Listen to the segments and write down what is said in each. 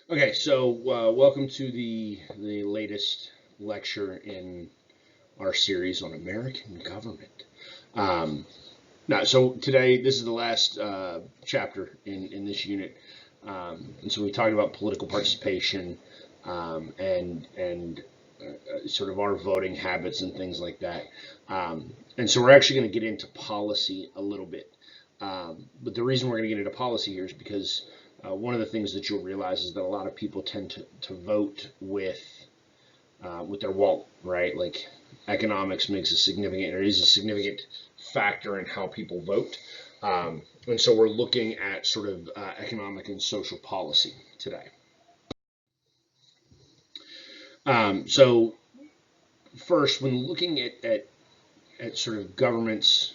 Okay, so welcome to the latest lecture in our series on American government. Um, so today this is the last chapter in this unit, and so we talked about political participation and sort of our voting habits and things like that. And so we're actually going to get into policy a little bit. But the reason we're going to get into policy here is because one of the things that you'll realize is that a lot of people tend to vote with their wallet, right? Like economics makes a significant, or is a significant factor in how people vote. And so we're looking at sort of economic and social policy today. So first, when looking at sort of government's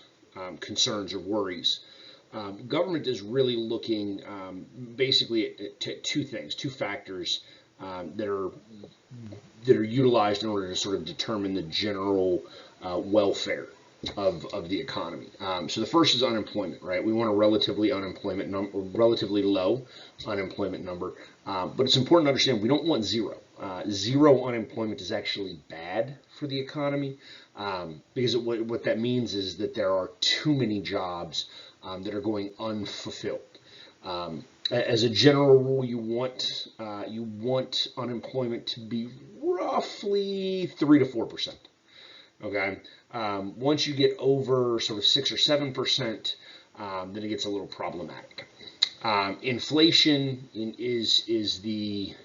concerns or worries, government is really looking basically at two things, two factors that are utilized in order to sort of determine the general welfare of the economy. So the first is unemployment, right? We want a relatively relatively low unemployment number, but it's important to understand we don't want zero. Zero unemployment is actually bad for the economy because what that means is that there are too many jobs that are going unfulfilled. As a general rule, you want unemployment to be roughly 3 to 4%. Okay, once you get over sort of 6 or 7%, then it gets a little problematic. Inflation is the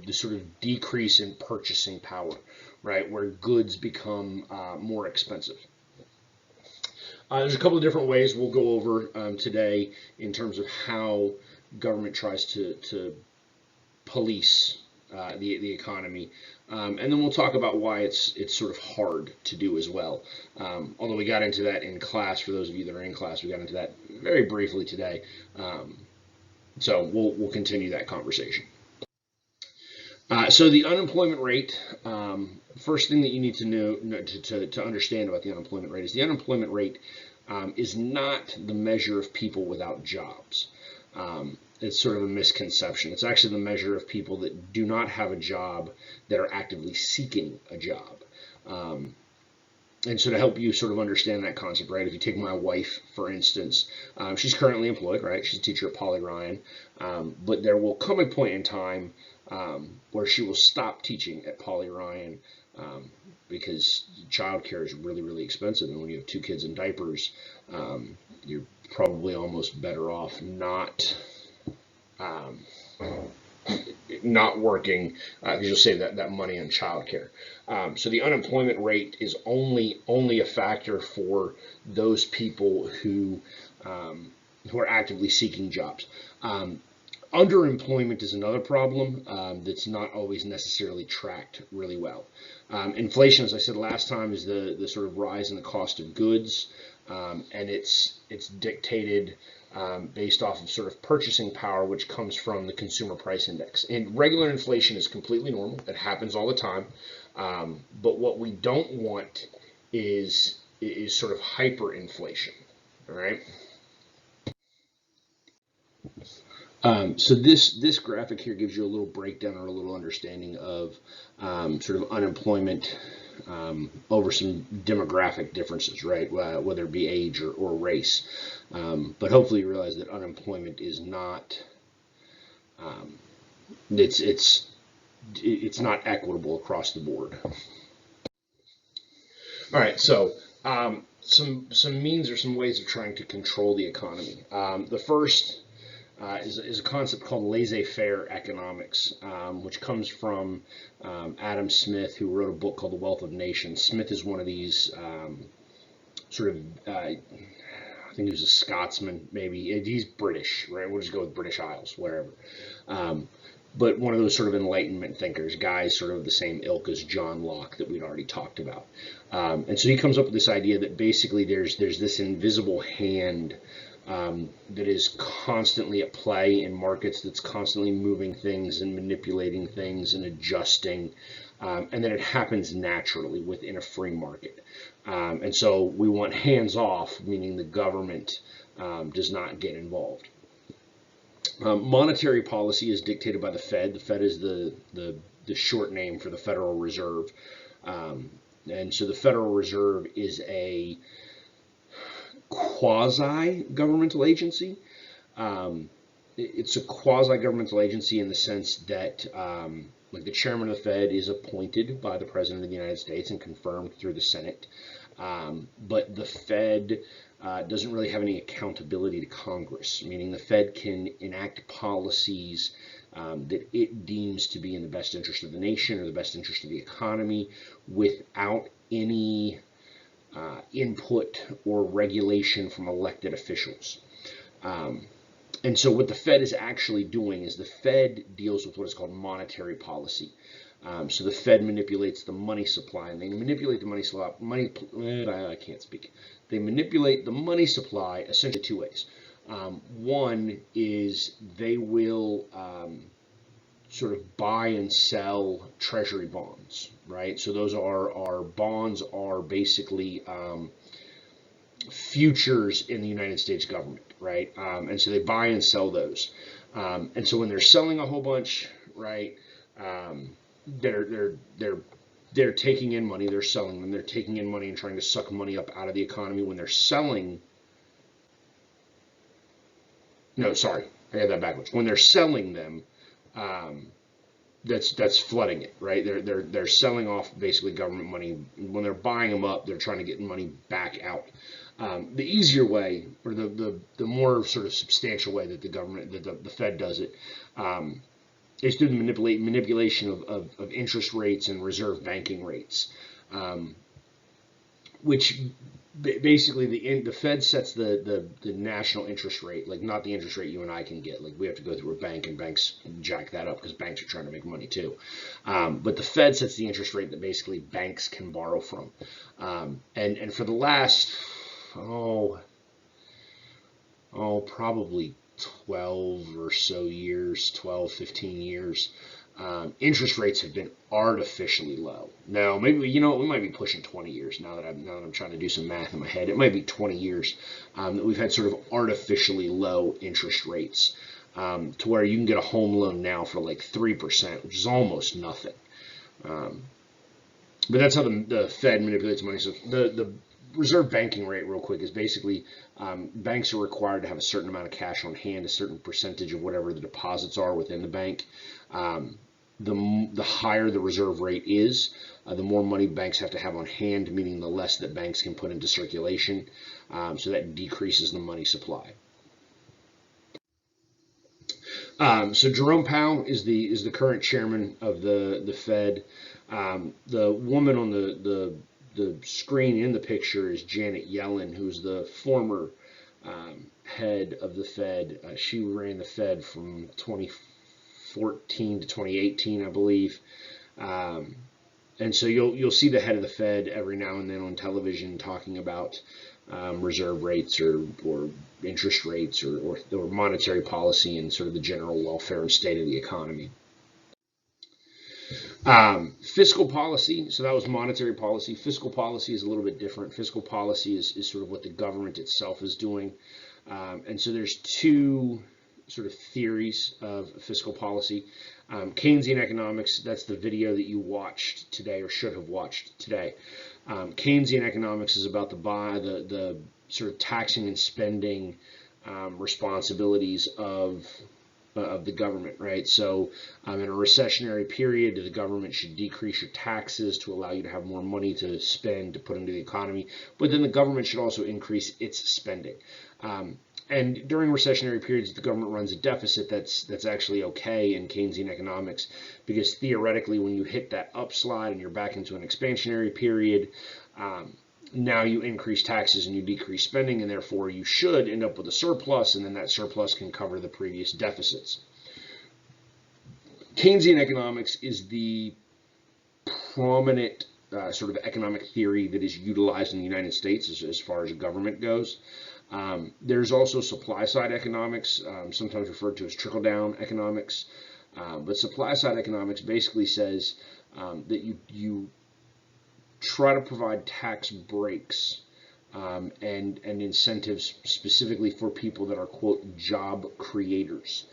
sort of decrease in purchasing power, right, where goods become more expensive. There's a couple of different ways we'll go over today in terms of how government tries to police the economy, and then we'll talk about why it's sort of hard to do as well. Although we got into that in class, for those of you that are in class, we got into that very briefly today. So we'll continue that conversation. So the unemployment rate, first thing that you need to know to understand about the unemployment rate is the unemployment rate is not the measure of people without jobs. It's sort of a misconception. It's actually the measure of people that do not have a job that are actively seeking a job. And so to help you sort of understand that concept, right? If you take my wife, for instance, she's currently employed, right? She's a teacher at Poly Ryan, but there will come a point in time where she will stop teaching at Poly Ryan because childcare is really, really expensive. And when you have two kids in diapers, you're probably almost better off not working because you'll save that money on childcare. So the unemployment rate is only a factor for those people who are actively seeking jobs. Underemployment is another problem that's not always necessarily tracked really well. Inflation, as I said last time, is the sort of rise in the cost of goods, and it's dictated based off of sort of purchasing power, which comes from the consumer price index. And regular inflation is completely normal; it happens all the time. But what we don't want is sort of hyperinflation. All right. So this graphic here gives you a little breakdown or a little understanding of sort of unemployment over some demographic differences, right? Whether it be age or race. But hopefully you realize that unemployment is not it's not equitable across the board. All right, so some means or some ways of trying to control the economy. The first is a concept called laissez-faire economics, which comes from Adam Smith, who wrote a book called The Wealth of Nations. Smith is one of these sort of, I think he was a Scotsman, maybe. He's British, right? We'll just go with British Isles, wherever. But one of those sort of Enlightenment thinkers, guys sort of the same ilk as John Locke that we'd already talked about. And so he comes up with this idea that basically there's this invisible hand that is constantly at play in markets, that's constantly moving things and manipulating things and adjusting, and that it happens naturally within a free market. And so we want hands off, meaning the government does not get involved. Monetary policy is dictated by the Fed. The Fed is the short name for the Federal Reserve. And so the Federal Reserve is a quasi-governmental agency. It's a quasi-governmental agency in the sense that like the chairman of the Fed is appointed by the President of the United States and confirmed through the Senate. But the Fed doesn't really have any accountability to Congress, meaning the Fed can enact policies that it deems to be in the best interest of the nation or the best interest of the economy without any input or regulation from elected officials. And so what the Fed is actually doing is the Fed deals with what is called monetary policy. So the Fed manipulates the money supply, and they manipulate the money supply. I can't speak. They manipulate the money supply essentially two ways. One is they will sort of buy and sell treasury bonds, right? So those are bonds are basically futures in the United States government, right? And so they buy and sell those. And so when they're selling a whole bunch, right? They're taking in money, they're selling them, they're taking in money and trying to suck money up out of the economy. When they're selling, no, sorry, I had that backwards. When they're selling them, that's flooding it, right? They're selling off basically government money. When they're buying them up, they're trying to get money back out. The easier way, or the more sort of substantial way that the government, that the Fed does it, is through the manipulation of interest rates and reserve banking rates, which basically the Fed sets the national interest rate, like not the interest rate you and I can get. Like we have to go through a bank, and banks jack that up because banks are trying to make money too. But the Fed sets the interest rate that basically banks can borrow from. And for the last, probably 12 or so years, 12, 15 years, interest rates have been artificially low. Now, maybe, we might be pushing 20 years now that I'm trying to do some math in my head. It might be 20 years that we've had sort of artificially low interest rates, to where you can get a home loan now for like 3%, which is almost nothing. But that's how the Fed manipulates money. So the reserve banking rate, real quick, is basically banks are required to have a certain amount of cash on hand, a certain percentage of whatever the deposits are within the bank. The higher the reserve rate is, the more money banks have to have on hand, meaning the less that banks can put into circulation. So that decreases the money supply. So Jerome Powell is the current chairman of the Fed. The woman on the screen in the picture is Janet Yellen, who's the former head of the Fed. She ran the Fed from 2014 to 2018, I believe. And so you'll see the head of the Fed every now and then on television talking about reserve rates or interest rates or monetary policy and sort of the general welfare and state of the economy. Fiscal policy, so that was monetary policy. Fiscal policy is a little bit different. Fiscal policy is sort of what the government itself is doing. And so there's two sort of theories of fiscal policy. Keynesian economics, that's the video that you watched today or should have watched today. Keynesian economics is about the sort of taxing and spending responsibilities of the government, right? So in a recessionary period, the government should decrease your taxes to allow you to have more money to spend, to put into the economy. But then the government should also increase its spending. And during recessionary periods, if the government runs a deficit, that's actually okay in Keynesian economics, because theoretically, when you hit that upslide and you're back into an expansionary period, now you increase taxes and you decrease spending, and therefore you should end up with a surplus, and then that surplus can cover the previous deficits. Keynesian economics is the prominent sort of economic theory that is utilized in the United States as far as government goes. There's also supply-side economics, sometimes referred to as trickle-down economics. But supply-side economics basically says that you try to provide tax breaks and incentives specifically for people that are, quote, job creators.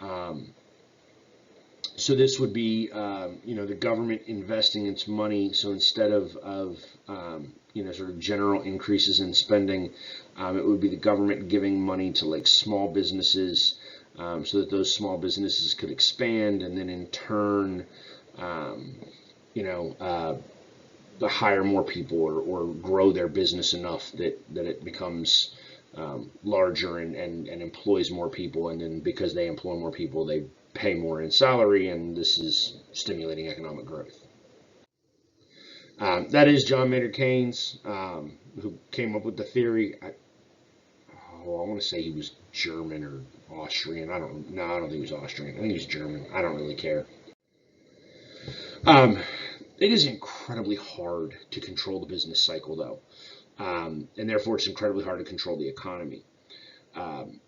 Um, so this would be, the government investing its money. So instead of sort of general increases in spending, it would be the government giving money to like small businesses, so that those small businesses could expand, and then in turn, um, you know, uh, to hire more people, or grow their business enough that it becomes larger, and employs more people. And then because they employ more people, they pay more in salary, and this is stimulating economic growth. That is John Maynard Keynes, who came up with the theory. I want to say he was German or Austrian. I don't. No, I don't think he was Austrian. I think he was German. I don't really care. Um, it is incredibly hard to control the business cycle, though, and therefore it's incredibly hard to control the economy. Um,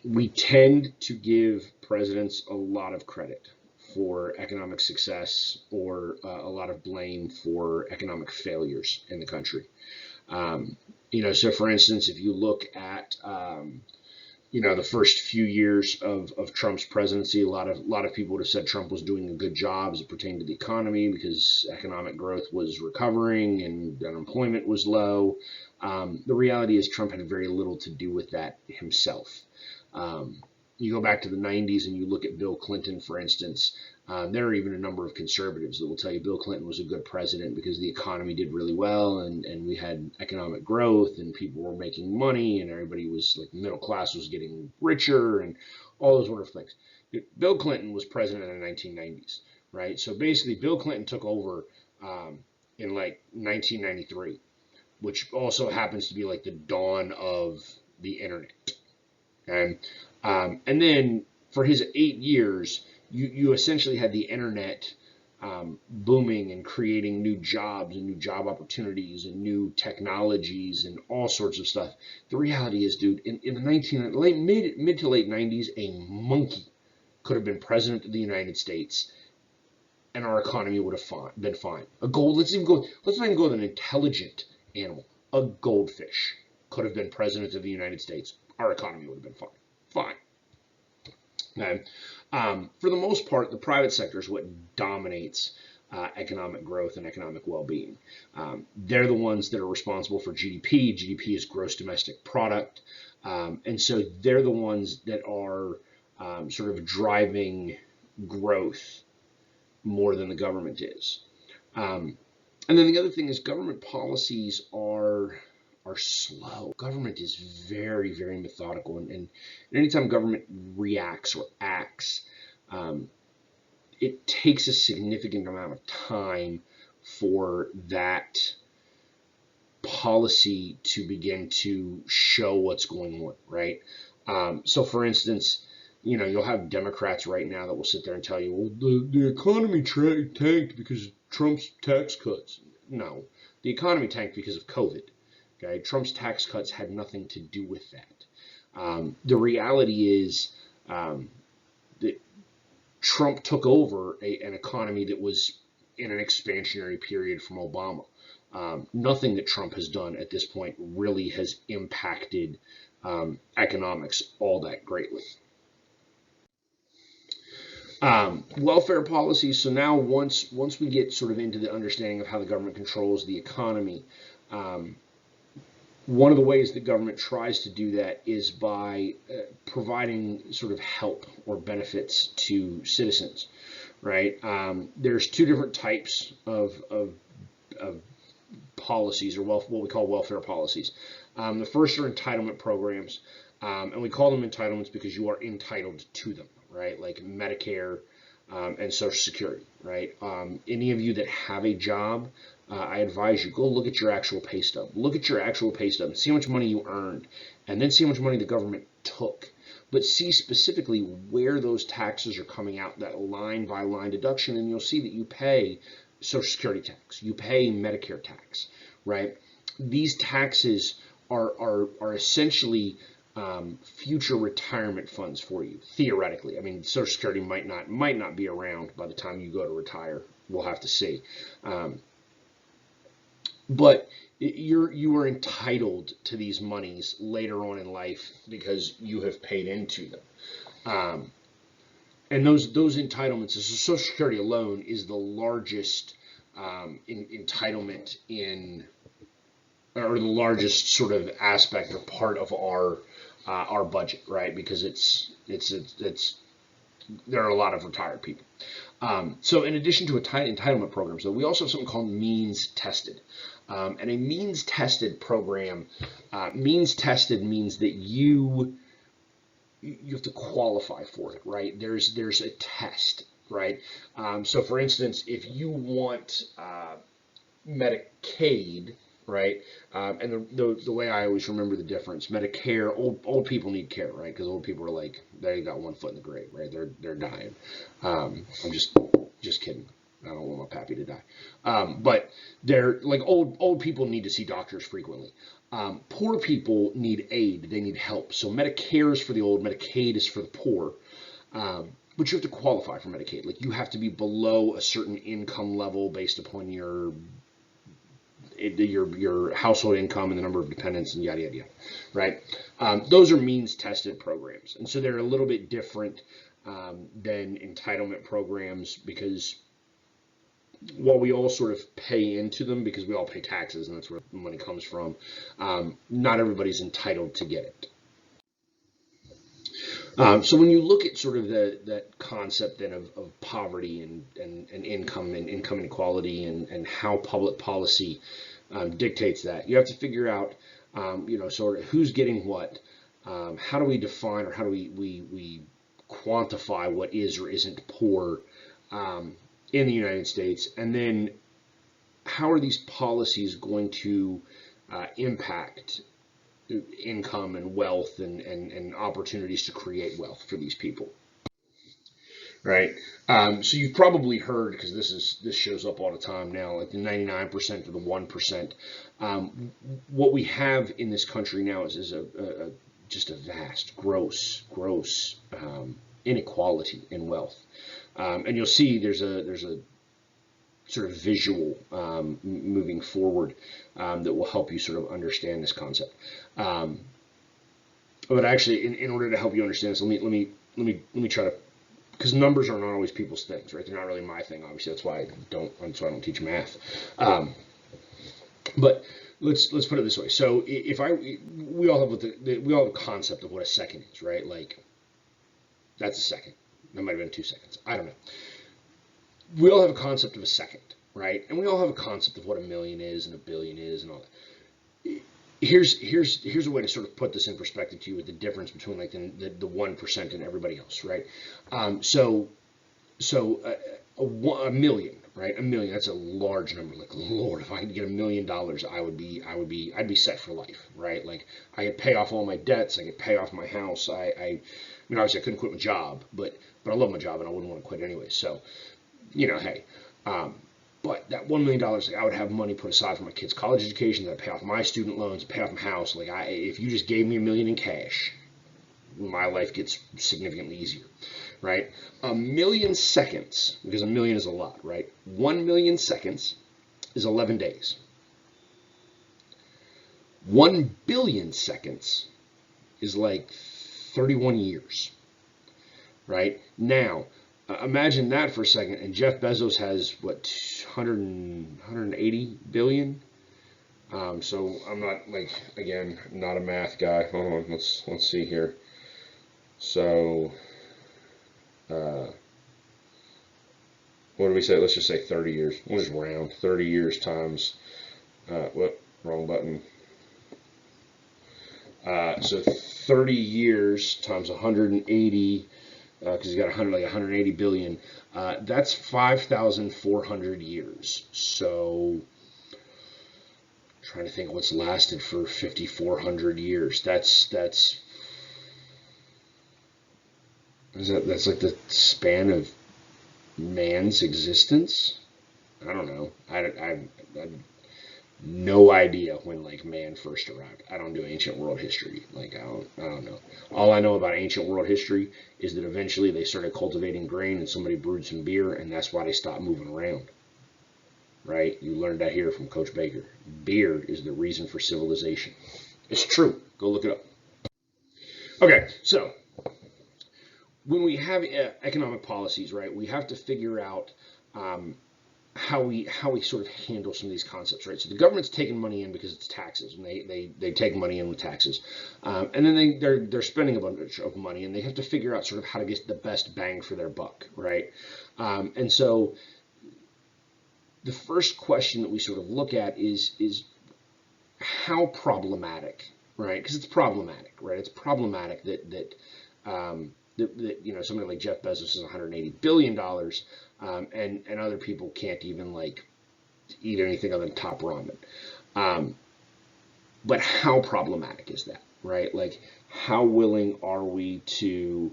we tend to give presidents a lot of credit for economic success, or a lot of blame for economic failures in the country. So for instance, if you look at the first few years of Trump's presidency, a lot of people would have said Trump was doing a good job as it pertained to the economy, because economic growth was recovering and unemployment was low. The reality is Trump had very little to do with that himself. Um, you go back to the 90s and you look at Bill Clinton, for instance. There are even a number of conservatives that will tell you Bill Clinton was a good president because the economy did really well, and we had economic growth, and people were making money, and everybody was like, the middle class was getting richer, and all those wonderful things. Bill Clinton was president in the 1990s, right? So basically, Bill Clinton took over in like 1993, which also happens to be like the dawn of the internet. Okay? And then for his 8 years, you essentially had the internet booming and creating new jobs and new job opportunities and new technologies and all sorts of stuff. The reality is, dude, in the mid to late 90s, a monkey could have been president of the United States, and our economy would have been fine. A gold, let's not even go with an intelligent animal. A goldfish could have been president of the United States. Our economy would have been fine. Fine. Okay. For the most part, the private sector is what dominates economic growth and economic well-being. They're the ones that are responsible for GDP. GDP is gross domestic product. And so they're the ones that are sort of driving growth more than the government is. And then the other thing is, government policies are slow. Government is very, very methodical, and anytime government reacts or acts, um, it takes a significant amount of time for that policy to begin to show what's going on, right? So, for instance, you'll have Democrats right now that will sit there and tell you, well, the economy tanked because of Trump's tax cuts. No, the economy tanked because of COVID. Okay, Trump's tax cuts had nothing to do with that. The reality is that Trump took over an economy that was in an expansionary period from Obama. Nothing that Trump has done at this point really has impacted economics all that greatly. Welfare policies. So now, once we get sort of into the understanding of how the government controls the economy, um, one of the ways the government tries to do that is by providing sort of help or benefits to citizens, right? There's two different types of policies, or what we call welfare policies. The first are entitlement programs, and we call them entitlements because you are entitled to them, right? Like Medicare and Social Security, right? Any of you that have a job, I advise you, go look at your actual pay stub. Look at your actual pay stub and see how much money you earned, and then see how much money the government took. But see specifically where those taxes are coming out, that line by line deduction, and you'll see that you pay Social Security tax, you pay Medicare tax, right? These taxes are essentially future retirement funds for you, theoretically. I mean, Social Security might not be around by the time you go to retire. We'll have to see. But you are entitled to these monies later on in life because you have paid into them. and those entitlements, so Social Security alone is the largest entitlement or the largest sort of aspect or part of our budget, right? Because it's there are a lot of retired people. So in addition to entitlement programs, though, we also have something called means tested. And a means tested program, means tested means that you have to qualify for it, right? There's a test, right? So for instance, if you want Medicaid, right? And the way I always remember the difference, Medicare, old people need care, right? Because old people are like they got one foot in the grave, right? They're dying. I'm just kidding. I don't want my pappy to die. But they're like old people need to see doctors frequently. Poor people need aid. They need help. So Medicare is for the old. Medicaid is for the poor. But you have to qualify for Medicaid. Like you have to be below a certain income level based upon your household income and the number of dependents and yada yada yada, right? Those are means tested programs, and so they're a little bit different than entitlement programs because while we all sort of pay into them because we all pay taxes and that's where the money comes from, not everybody's entitled to get it. So when you look at sort of that concept then of poverty and income and income inequality and how public policy dictates that, you have to figure out, sort of who's getting what, how do we define or how do we quantify what is or isn't poor in the United States, and then how are these policies going to impact income and wealth and opportunities to create wealth for these people, right? So you've probably heard, because this shows up all the time now, like the 99% or the 1%. What we have in this country now is just a vast, gross inequality in wealth, and you'll see there's a sort of visual moving forward that will help you sort of understand this concept. But actually, in order to help you understand this, let me try to, because numbers are not always people's things, right? They're not really my thing. Obviously, that's why I don't teach math. But let's put it this way. So we all have a concept of what a second is, right? Like that's a second. That might have been 2 seconds. I don't know. We all have a concept of a second, right? And we all have a concept of what a million is and a billion is and all that. Here's a way to sort of put this in perspective to you with the difference between like the 1% and everybody else, right? So a million, right? A million, that's a large number. Like, Lord, if I could get $1 million, I'd be set for life, right? Like I could pay off all my debts, I could pay off my house. I mean, obviously I couldn't quit my job, but I love my job and I wouldn't want to quit anyway. So, hey, but that $1 million, like I would have money put aside for my kids' college education, that I pay off my student loans, pay off my house. Like if you just gave me $1 million in cash, my life gets significantly easier, right? 1 million seconds, because a million is a lot, right? 1 million seconds is 11 days. 1 billion seconds is like 31 years, right? Now, imagine that for a second, and Jeff Bezos has what 180 billion. So I'm not not a math guy. Hold on, let's see here. So, what do we say? Let's just say 30 years. We'll just round 30 years times. Wrong button. So 30 years times 180. Because he's got 180 billion. That's 5,400 years. So, trying to think what's lasted for 5,400 years. That's like the span of man's existence. I don't know. I no idea when like man first arrived. I don't do ancient world history. Like I don't know. All I know about ancient world history is that eventually they started cultivating grain and somebody brewed some beer and that's why they stopped moving around. Right? You learned that here from Coach Baker. Beer is the reason for civilization. It's true. Go look it up. Okay, so when we have economic policies, right, we have to figure out how we sort of handle some of these concepts, right? So the government's taking money in because it's taxes, and they take money in with taxes, and then they're spending a bunch of money, and they have to figure out sort of how to get the best bang for their buck, right? And so the first question that we sort of look at is how problematic, right? Because it's problematic, right? It's problematic that somebody like Jeff Bezos is $180 billion, and other people can't even like eat anything other than top ramen. But how problematic is that, right? Like, how willing are we to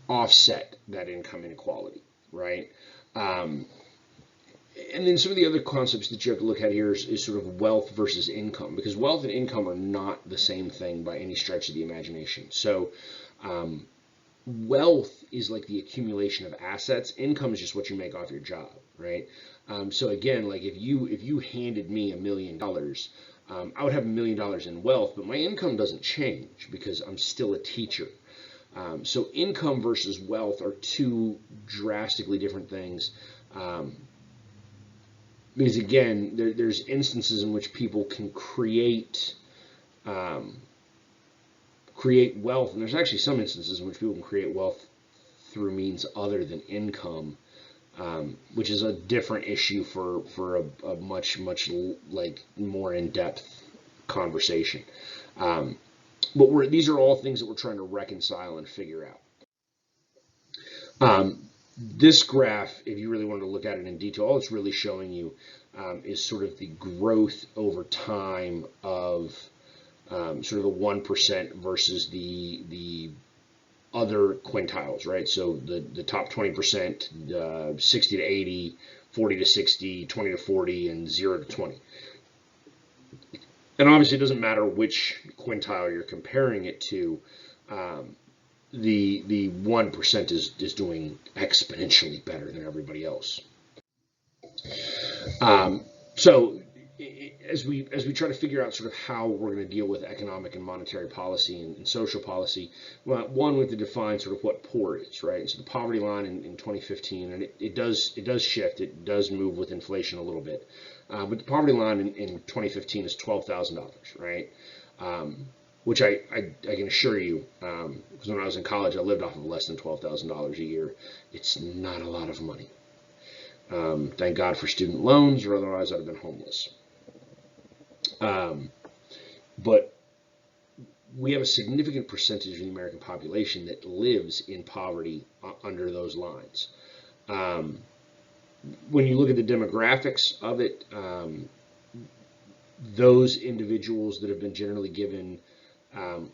offset that income inequality, right? And then some of the other concepts that you have to look at here is sort of wealth versus income, because wealth and income are not the same thing by any stretch of the imagination. So wealth is like the accumulation of assets. Income is just what you make off your job, right? So again, like if you handed me $1 million, I would have $1 million in wealth, but my income doesn't change because I'm still a teacher. So income versus wealth are two drastically different things. Because again, there's instances in which people can create wealth, and there's actually some instances in which people can create wealth through means other than income, which is a different issue for a much like more in-depth conversation. But these are all things that we're trying to reconcile and figure out. This graph, if you really wanted to look at it in detail, all it's really showing you is sort of the growth over time of sort of the 1% versus the other quintiles, right? So the top 20%, 60 to 80, 40 to 60, 20 to 40, and 0 to 20. And obviously, it doesn't matter which quintile you're comparing it to. The 1% is doing exponentially better than everybody else. So as we try to figure out sort of how we're going to deal with economic and monetary policy and social policy, well, one, we have to define sort of what poor is, right? So the poverty line in 2015, and it does shift, it does move with inflation a little bit, but the poverty line in 2015 is $12,000, right? Which I can assure you, because when I was in college, I lived off of less than $12,000 a year. It's not a lot of money. Thank God for student loans, or otherwise I'd have been homeless. But we have a significant percentage of the American population that lives in poverty under those lines. When you look at the demographics of it, those individuals that have been generally given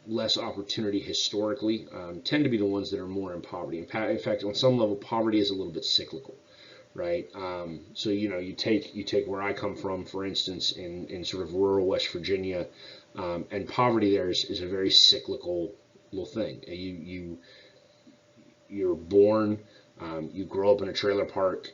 less opportunity historically tend to be the ones that are more in poverty. In fact, on some level, poverty is a little bit cyclical, right? So you take where I come from, for instance, in sort of rural West Virginia, and poverty there is a very cyclical little thing. You're born, you grow up in a trailer park,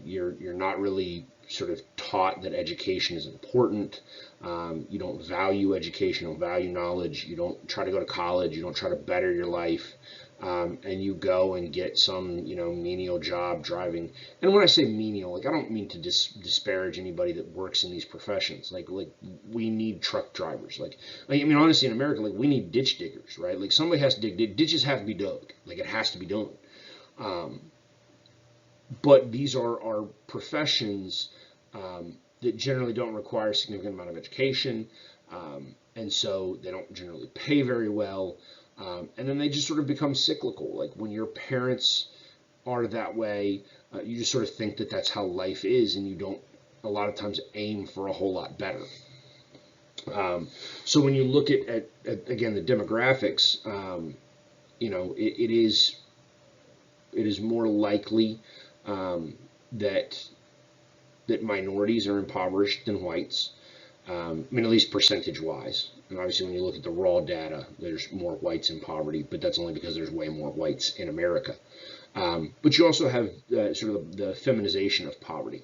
you're not really sort of taught that education is important. You don't value education, you don't value knowledge, you don't try to go to college, you don't try to better your life, and you go and get some menial job driving. And when I say menial, like, I don't mean to disparage anybody that works in these professions. Like we need truck drivers. Like I mean, honestly, in America, like, we need ditch diggers, right? Like, somebody has to dig. Ditches have to be dug. Like, it has to be done. But these are professions that generally don't require a significant amount of education, and so they don't generally pay very well, and then they just sort of become cyclical. Like, when your parents are that way, you just sort of think that that's how life is, and you don't a lot of times aim for a whole lot better. So when you look at again, the demographics, it is more likely that minorities are impoverished than whites. I mean, at least percentage-wise. And obviously, when you look at the raw data, there's more whites in poverty, but that's only because there's way more whites in America. But you also have sort of the feminization of poverty.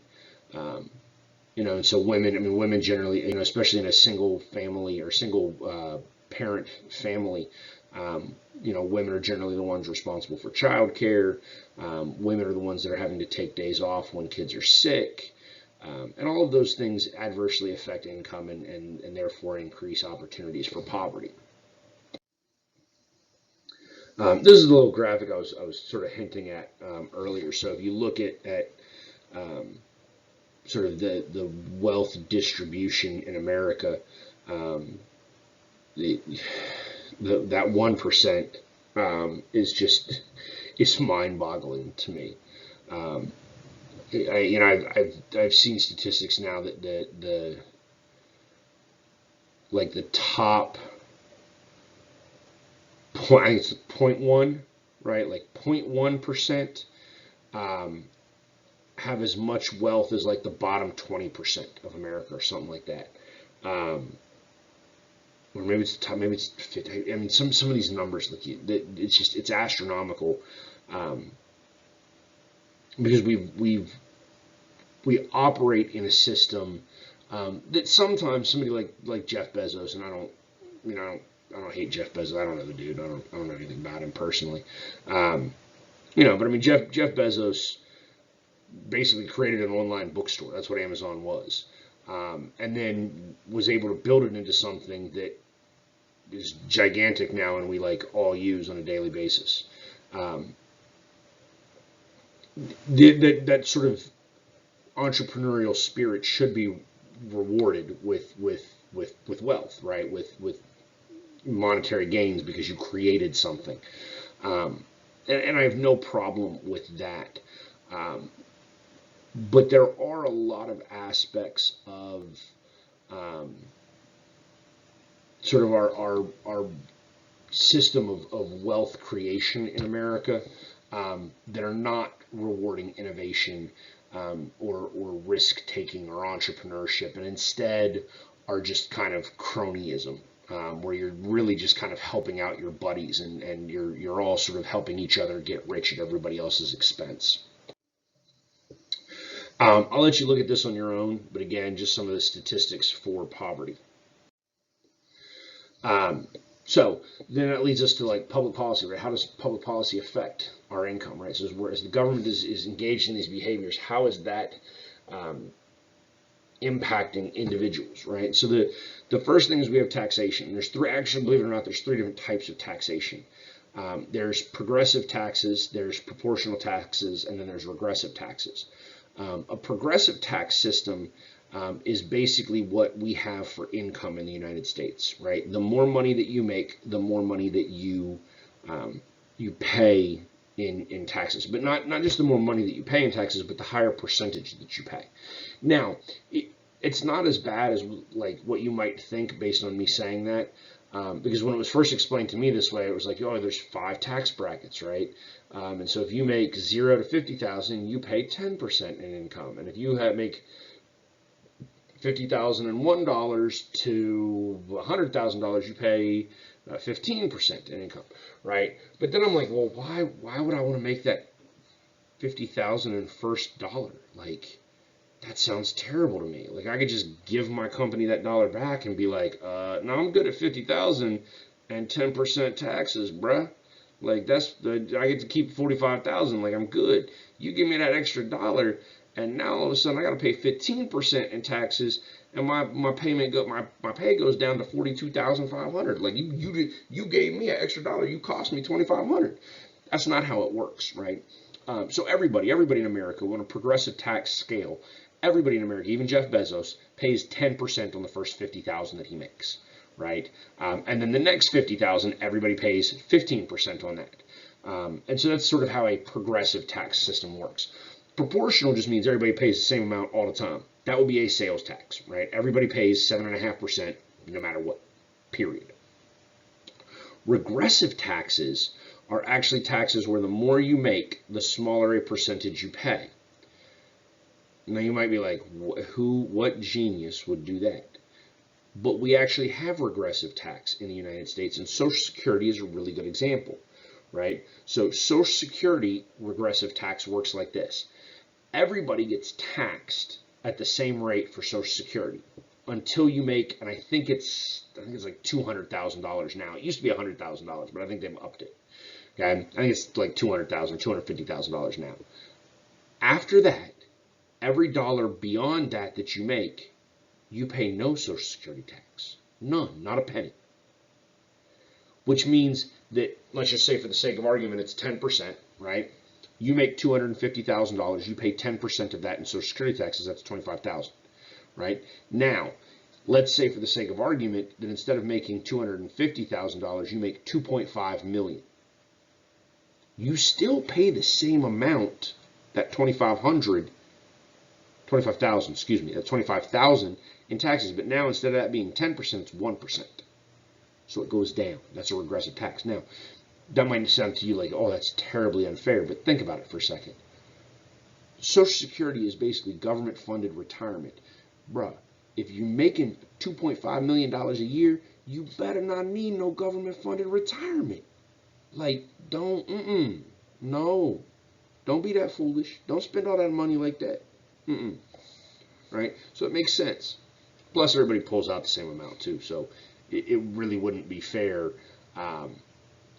And so women generally, especially in a single family or single parent family, Women are generally the ones responsible for childcare. Women are the ones that are having to take days off when kids are sick. And all of those things adversely affect income and therefore increase opportunities for poverty. This is the little graphic I was sort of hinting at earlier. So if you look at sort of the wealth distribution in America, the, that 1% it's mind-boggling to me. I've seen statistics now that the top point, I think it's 0.1, right? Like 0.1% have as much wealth as like the bottom 20% of America or something like that. Or maybe it's top, maybe it's 50. I mean, some of these numbers, it's astronomical, because we operate in a system that sometimes somebody like Jeff Bezos, and I don't hate Jeff Bezos. I don't know the dude. I don't know anything about him personally. But I mean, Jeff Bezos basically created an online bookstore. That's what Amazon was. And then was able to build it into something that is gigantic now and we all use on a daily basis. That sort of entrepreneurial spirit should be rewarded with wealth, right? With monetary gains because you created something. And I have no problem with that. But there are a lot of aspects of sort of our system of wealth creation in America that are not rewarding innovation or risk taking or entrepreneurship, and instead are just kind of cronyism. Where you're really just kind of helping out your buddies and you're all sort of helping each other get rich at everybody else's expense. I'll let you look at this on your own, but again, just some of the statistics for poverty. So then that leads us to public policy, right? How does public policy affect our income, right? So as the government is engaged in these behaviors, how is that impacting individuals, right? So the first thing is we have taxation. There's three, actually, believe it or not, there's three different types of taxation. There's progressive taxes, there's proportional taxes, and then there's regressive taxes. A progressive tax system is basically what we have for income in the United States, right? The more money that you make, the more money that you pay in taxes, but not just the more money that you pay in taxes, but the higher percentage that you pay. Now, it's not as bad as what you might think based on me saying that, because when it was first explained to me this way, it was like, oh, there's 5 tax brackets, right? And so if you make 0 to 50,000, you pay 10% in income, and if you make $50,001 to $100,000, you pay 15% in income, right? But then I'm like, well, why would I want to make that 50,000 in first dollar? That sounds terrible to me. I could just give my company that dollar back and be like, no, I'm good at 50,000 and 10% taxes, bruh. I get to keep 45,000. I'm good. You give me that extra dollar, and now all of a sudden I got to pay 15% in taxes, and my pay goes down to 42,500. You gave me an extra dollar. You cost me 2,500. That's not how it works, right? So everybody in America, on a progressive tax scale, everybody in America, even Jeff Bezos, pays 10% on the first 50,000 that he makes, right? And then the next 50,000, everybody pays 15% on that. And so that's sort of how a progressive tax system works. Proportional just means everybody pays the same amount all the time. That would be a sales tax, right? Everybody pays 7.5% no matter what, period. Regressive taxes are actually taxes where the more you make, the smaller a percentage you pay. Now you might be like, what genius would do that? But we actually have regressive tax in the United States, and Social Security is a really good example, right? So Social Security regressive tax works like this. Everybody gets taxed at the same rate for Social Security. until you make, and I think it's like $200,000 now. It used to be $100,000, but I think they've upped it. Okay, I think it's like $200,000, $250,000 now. After that, every dollar beyond that you make, you pay no Social Security tax. None, not a penny. Which means that, let's just say for the sake of argument, it's 10%, right? You make $250,000, you pay 10% of that in Social Security taxes, that's $25,000, right? Now, let's say for the sake of argument that instead of making $250,000, you make $2.5 million. You still pay the same amount, that $25,000, that $25,000 in taxes, but now instead of that being 10%, it's 1%. So it goes down. That's a regressive tax. Now, that might sound to you like, oh, that's terribly unfair, but think about it for a second. Social Security is basically government-funded retirement. Bruh, if you're making $2.5 million a year, you better not need no government-funded retirement. Like, no, don't be that foolish. Don't spend all that money like that. Right? So it makes sense. Plus, everybody pulls out the same amount too, so it really wouldn't be fair.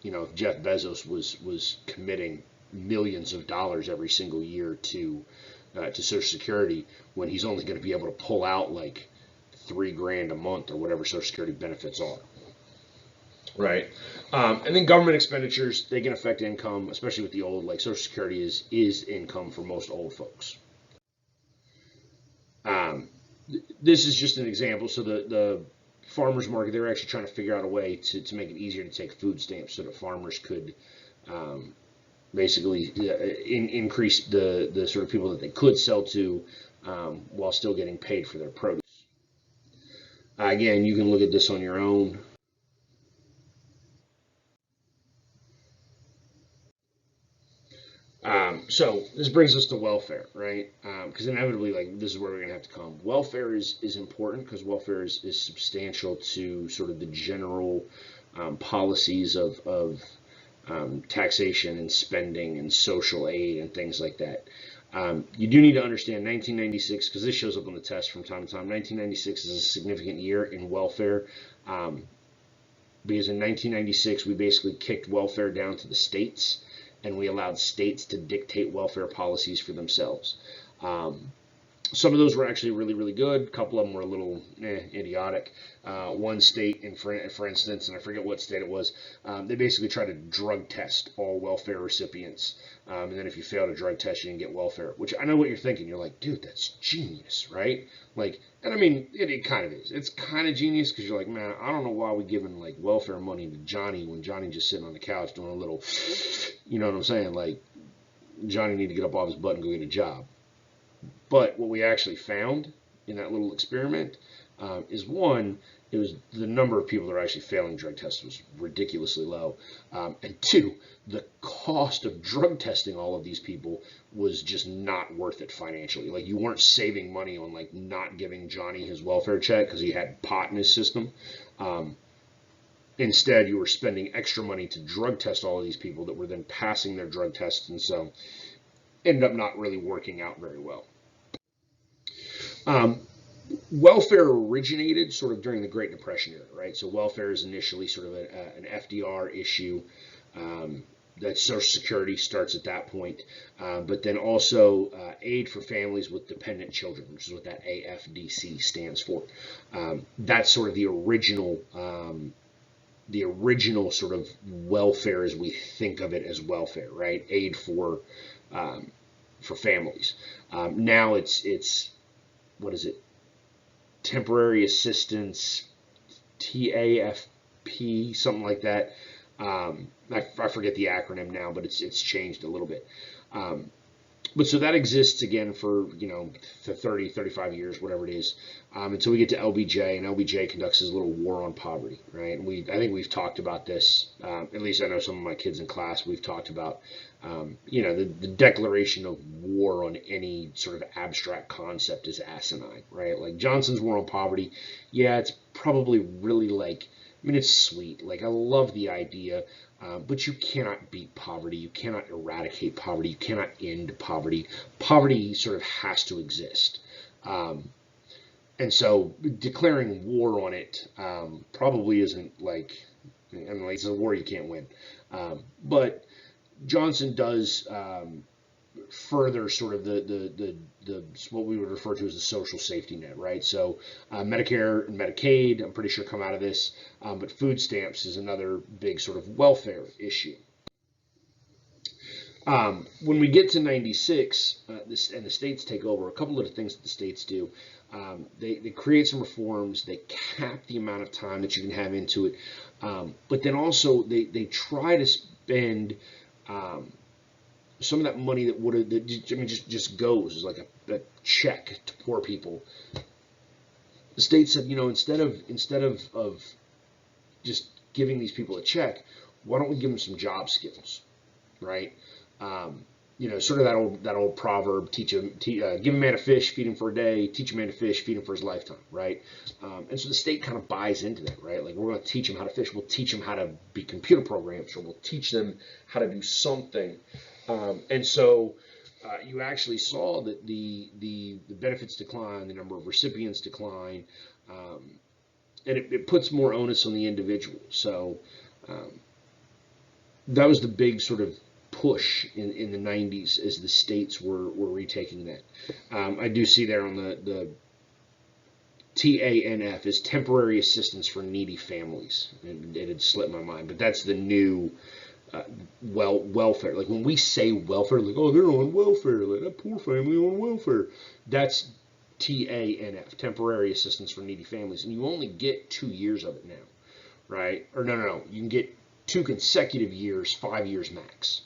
If Jeff Bezos was committing millions of dollars every single year to Social Security when he's only going to be able to pull out like $3,000 a month or whatever Social Security benefits are. Right. And then government expenditures, they can affect income, especially with the old, like Social Security is income for most old folks. This is just an example. So the farmers market, they were actually trying to figure out a way to make it easier to take food stamps so that farmers could basically increase the sort of people that they could sell to while still getting paid for their produce. Again, you can look at this on your own. So this brings us to welfare, right? Because inevitably, like, this is where we're going to have to come. Welfare is important because welfare is substantial to sort of the general policies of taxation and spending and social aid and things like that. You do need to understand 1996, because this shows up on the test from time to time. 1996 is a significant year in welfare. Because in 1996, we basically kicked welfare down to the states, and we allowed states to dictate welfare policies for themselves. Some of those were actually really, really good. A couple of them were a little idiotic. One state, for instance, and I forget what state it was, they basically tried to drug test all welfare recipients. And then if you failed a drug test, you didn't get welfare, which I know what you're thinking. You're like, dude, that's genius, right? Like, and I mean, it kind of is. It's kind of genius because you're like, man, I don't know why we giving like welfare money to Johnny when Johnny just sitting on the couch doing a little, you know what I'm saying? Like, Johnny need to get up off his butt and go get a job. But what we actually found in that little experiment is, one, it was the number of people that are actually failing drug tests was ridiculously low. And two, the cost of drug testing all of these people was just not worth it financially. Like, you weren't saving money on like not giving Johnny his welfare check because he had pot in his system. Instead, you were spending extra money to drug test all of these people that were then passing their drug tests, and so ended up not really working out very well. Welfare originated sort of during the Great Depression era, right? So welfare is initially sort of an FDR issue. That Social Security starts at that point, but then also aid for families with dependent children, which is what that AFDC stands for. That's sort of the original sort of welfare as we think of it as welfare, right? Aid for families. Now it's what is it? Temporary assistance, TAFP, something like that. I forget the acronym now, but it's changed a little bit. But so that exists again for, the 30, 35 years, whatever it is, until we get to LBJ, and LBJ conducts his little war on poverty, right? And I think we've talked about this, at least I know some of my kids in class, we've talked about, the declaration of war on any sort of abstract concept is asinine, right? Like Johnson's war on poverty, yeah, it's probably really it's sweet. Like, I love the idea, but you cannot beat poverty. You cannot eradicate poverty. You cannot end poverty. Poverty sort of has to exist. And so declaring war on it probably isn't like, I mean, like, it's a war you can't win. But Johnson does further sort of the what we would refer to as the social safety net, right? So Medicare and Medicaid, I'm pretty sure come out of this, but food stamps is another big sort of welfare issue. When we get to 96, this and the states take over, a couple of the things that the states do, they create some reforms, they cap the amount of time that you can have into it, but then also they try to spend um, some of that money that would have, I mean, just goes as like a check to poor people. The state said, instead of just giving these people a check, why don't we give them some job skills, right? Um, sort of that old proverb: give a man a fish, feed him for a day; teach a man to fish, feed him for his lifetime, right? And so the state kind of buys into that, right? Like, we're going to teach them how to fish. We'll teach them how to be computer programs, or we'll teach them how to do something. And so you actually saw that the benefits decline, the number of recipients decline, um, and it puts more onus on the individual. So um, that was the big sort of push in the 90s as the states were retaking that. I do see there on the TANF is temporary assistance for needy families. It had slipped my mind, but that's the new uh, welfare. Like, when we say welfare, like, oh, they're on welfare, like that poor family on welfare. That's TANF, temporary assistance for needy families, and you only get 2 years of it now, right? Or no, you can get 2 consecutive years, 5 years max,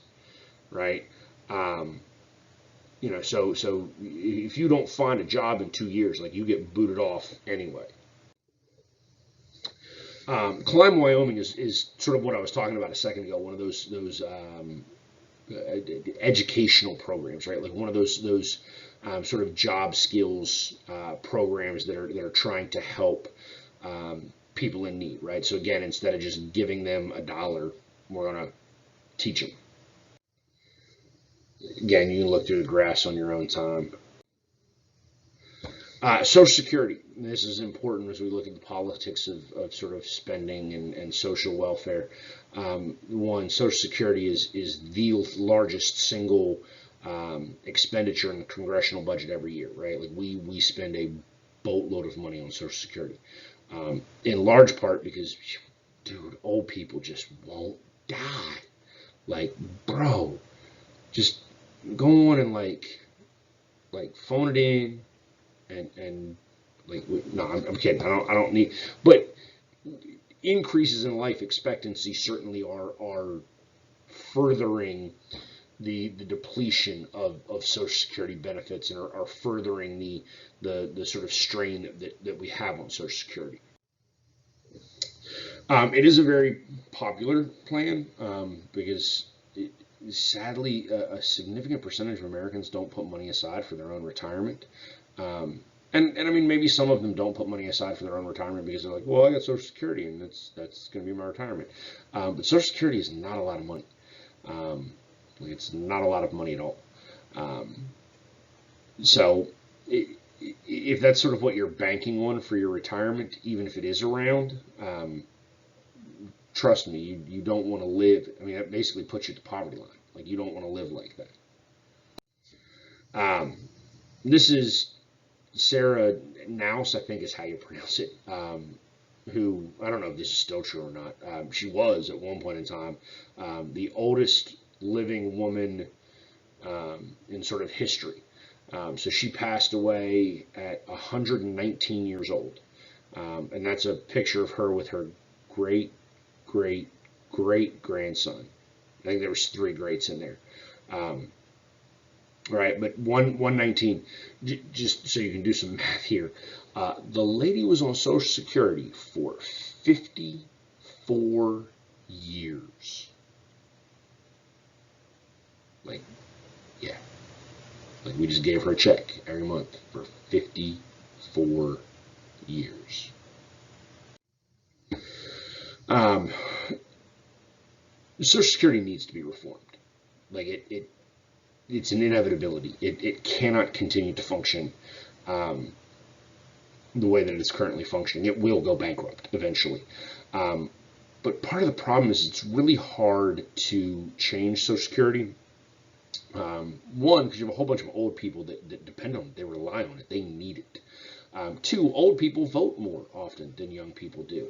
right? Um, so if you don't find a job in 2 years, like, you get booted off anyway. Climb Wyoming is sort of what I was talking about a second ago. One of those educational programs, right? Like, one of those sort of job skills programs that are trying to help people in need, right? So again, instead of just giving them $1, we're gonna teach them. Again, you can look through the graphs on your own time. Social Security. This is important as we look at the politics of sort of spending and social welfare. One, Social Security is the largest single expenditure in the congressional budget every year, right? Like, we spend a boatload of money on Social Security, in large part because, dude, old people just won't die. Like, bro, just go on and like phone it in, and like, no, I'm kidding. I don't need, but increases in life expectancy certainly are furthering the depletion of Social Security benefits, and are furthering the sort of strain that we have on Social Security. It is a very popular plan, because sadly a significant percentage of Americans don't put money aside for their own retirement. Um, and I mean, maybe some of them don't put money aside for their own retirement because they're like, well, I got Social Security, and that's going to be my retirement. But Social Security is not a lot of money. Um, like, it's not a lot of money at all. Um, so if that's sort of what you're banking on for your retirement, even if it is around, trust me, you don't want to live. I mean, that basically puts you at the poverty line. Like, you don't want to live like that. This is Sarah Naus, I think is how you pronounce it. Who, I don't know if this is still true or not. She was at one point in time the oldest living woman in sort of history. So she passed away at 119 years old, and that's a picture of her with her great great great grandson. I think there was three greats in there. Um, right, but 119. Just so you can do some math here, the lady was on Social Security for 54 years. Like, yeah, like, we just gave her a check every month for 54 years. Um, Social Security needs to be reformed. Like, it's an inevitability. It cannot continue to function. Um, the way that it's currently functioning. It will go bankrupt eventually. But part of the problem is it's really hard to change Social Security. One, because you have a whole bunch of old people that depend on it, they rely on it, they need it. Two, old people vote more often than young people do.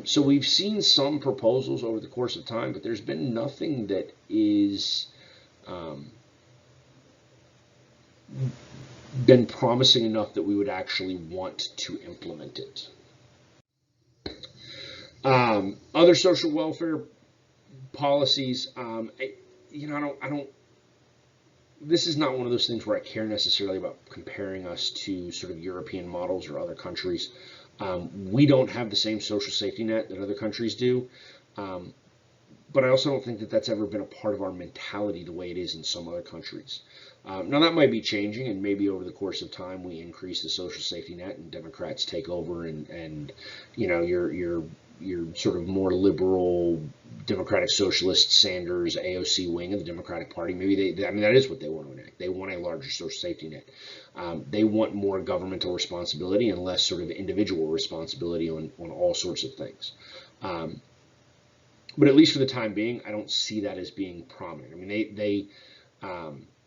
So we've seen some proposals over the course of time, but there's been nothing that is been promising enough that we would actually want to implement it. Other social welfare policies, I don't. This is not one of those things where I care necessarily about comparing us to sort of European models or other countries. We don't have the same social safety net that other countries do. But I also don't think that that's ever been a part of our mentality the way it is in some other countries. Now that might be changing, and maybe over the course of time we increase the social safety net and Democrats take over, and your sort of more liberal Democratic Socialist Sanders AOC wing of the Democratic Party, maybe I mean that is what they want to enact. They want a larger social safety net. They want more governmental responsibility and less sort of individual responsibility on all sorts of things. But at least for the time being, I don't see that as being prominent. I mean,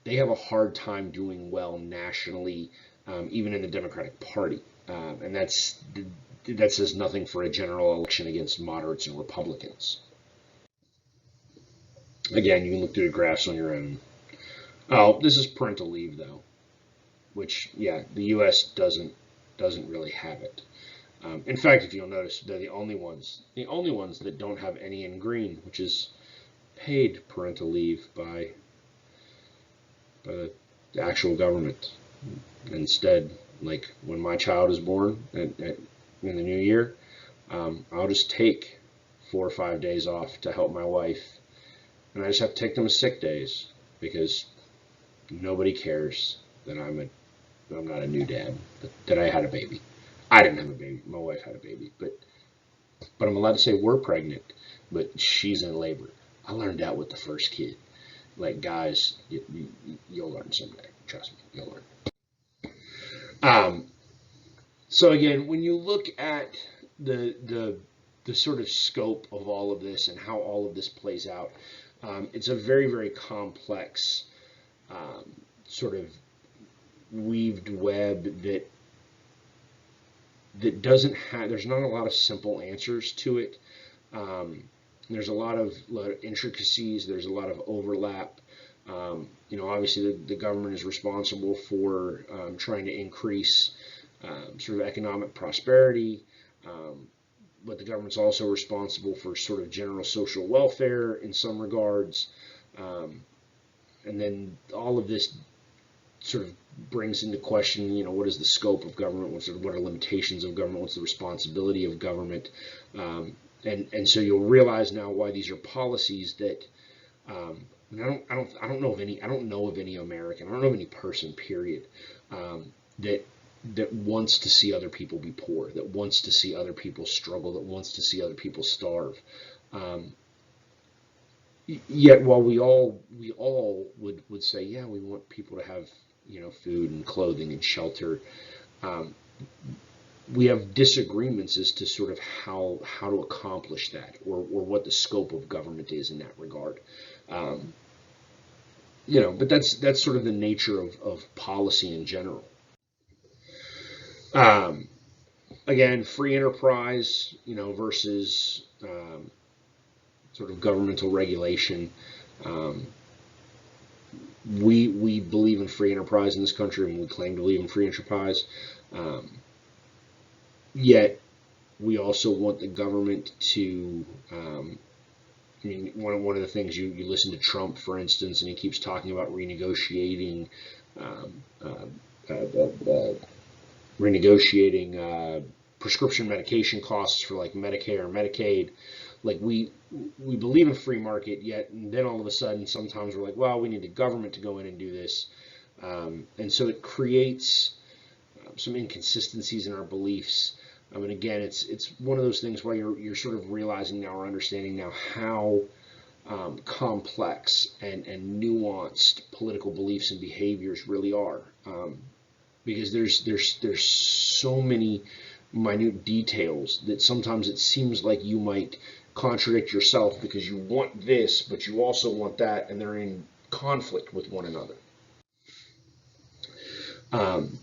they have a hard time doing well nationally, even in the Democratic Party, and that says nothing for a general election against moderates and Republicans. Again, you can look through the graphs on your own. Oh, this is parental leave though, which yeah, the U.S. doesn't really have it. In fact, if you'll notice, they're the only ones that don't have any in green, which is paid parental leave by the actual government. Instead, like when my child is born in the new year, I'll just take 4 or 5 days off to help my wife, and I just have to take them as sick days because nobody cares that I'm not a new dad, but that I had a baby. I didn't have a baby. My wife had a baby, but I'm allowed to say we're pregnant, but she's in labor. I learned that with the first kid. Like guys, you'll learn someday. Trust me, you'll learn. So again, when you look at the sort of scope of all of this and how all of this plays out, it's a very, very complex sort of weaved web that doesn't have, there's not a lot of simple answers to it. There's a lot of intricacies, there's a lot of overlap. Obviously the government is responsible for trying to increase sort of economic prosperity, but the government's also responsible for sort of general social welfare in some regards. And then all of this sort of brings into question, what is the scope of government? What are limitations of government? What's the responsibility of government? And so you'll realize now why these are policies that I don't know of any. I don't know of any American. I don't know of any person, period, that wants to see other people be poor, that wants to see other people struggle, that wants to see other people starve. Yet while we all would say, yeah, we want people to have food and clothing and shelter, we have disagreements as to sort of how to accomplish that, or what the scope of government is in that regard. But that's sort of the nature of policy in general. Again, free enterprise, versus sort of governmental regulation. We believe in free enterprise in this country, and we claim to believe in free enterprise. Yet, we also want the government to. One of the things you listen to Trump, for instance, and he keeps talking about renegotiating prescription medication costs for like Medicare or Medicaid. Like we believe in free market, yet and then all of a sudden sometimes we're like, well, we need the government to go in and do this, and so it creates some inconsistencies in our beliefs. And again, it's one of those things where you're sort of realizing now or understanding now how complex and nuanced political beliefs and behaviors really are. because there's so many minute details that sometimes it seems like you might contradict yourself because you want this, but you also want that, and they're in conflict with one another. Um,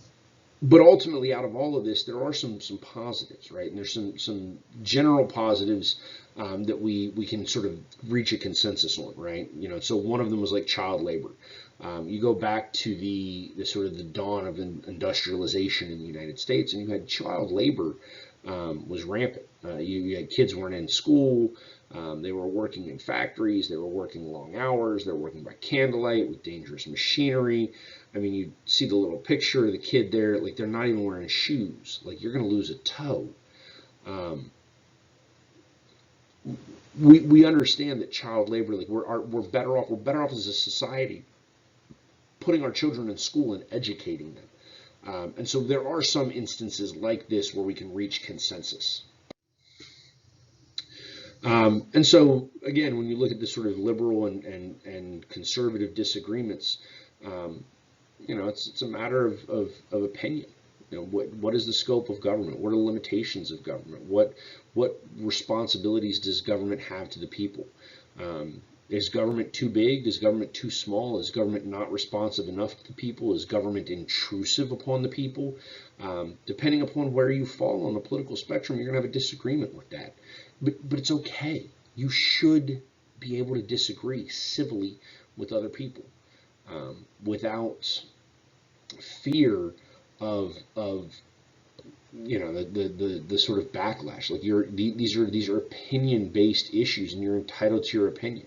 but ultimately, out of all of this, there are some positives, right? And there's some general positives that we can sort of reach a consensus on, right? So one of them was like child labor. You go back to the sort of the dawn of industrialization in the United States, and you had child labor was rampant. You had kids weren't in school. They were working in factories. They were working long hours. They were working by candlelight with dangerous machinery. I mean, you see the little picture of the kid there, like they're not even wearing shoes. Like you're going to lose a toe. Um, we understand that child labor, like we're better off. We're better off as a society putting our children in school and educating them. And so there are some instances like this where we can reach consensus. And so again, when you look at the sort of liberal and conservative disagreements, um, it's a matter of opinion. What is the scope of government? What are the limitations of government? What responsibilities does government have to the people? Is government too big? Is government too small? Is government not responsive enough to the people? Is government intrusive upon the people? Depending upon where you fall on the political spectrum, you're going to have a disagreement with that. But it's okay. You should be able to disagree civilly with other people without fear of the sort of backlash. Like these are opinion based issues, and you're entitled to your opinion.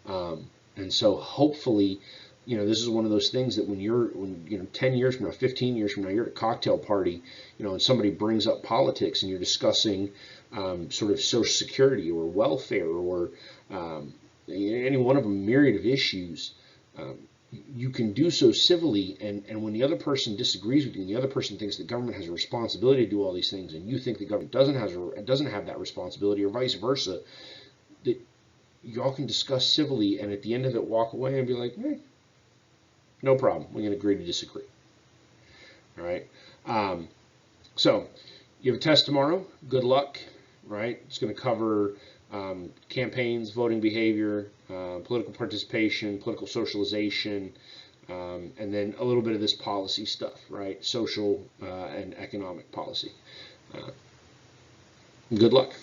And so hopefully, this is one of those things that when 10 years from now, 15 years from now, you're at a cocktail party, and somebody brings up politics, and you're discussing sort of Social Security or welfare or any one of a myriad of issues. You can do so civilly, and when the other person disagrees with you, and the other person thinks the government has a responsibility to do all these things, and you think the government doesn't have that responsibility, or vice versa, that y'all can discuss civilly, and at the end of it, walk away and be like, no problem. We can agree to disagree. All right. So you have a test tomorrow. Good luck. Right. It's going to cover campaigns, voting behavior, political participation, political socialization, and then a little bit of this policy stuff, right? Social and economic policy. Good luck.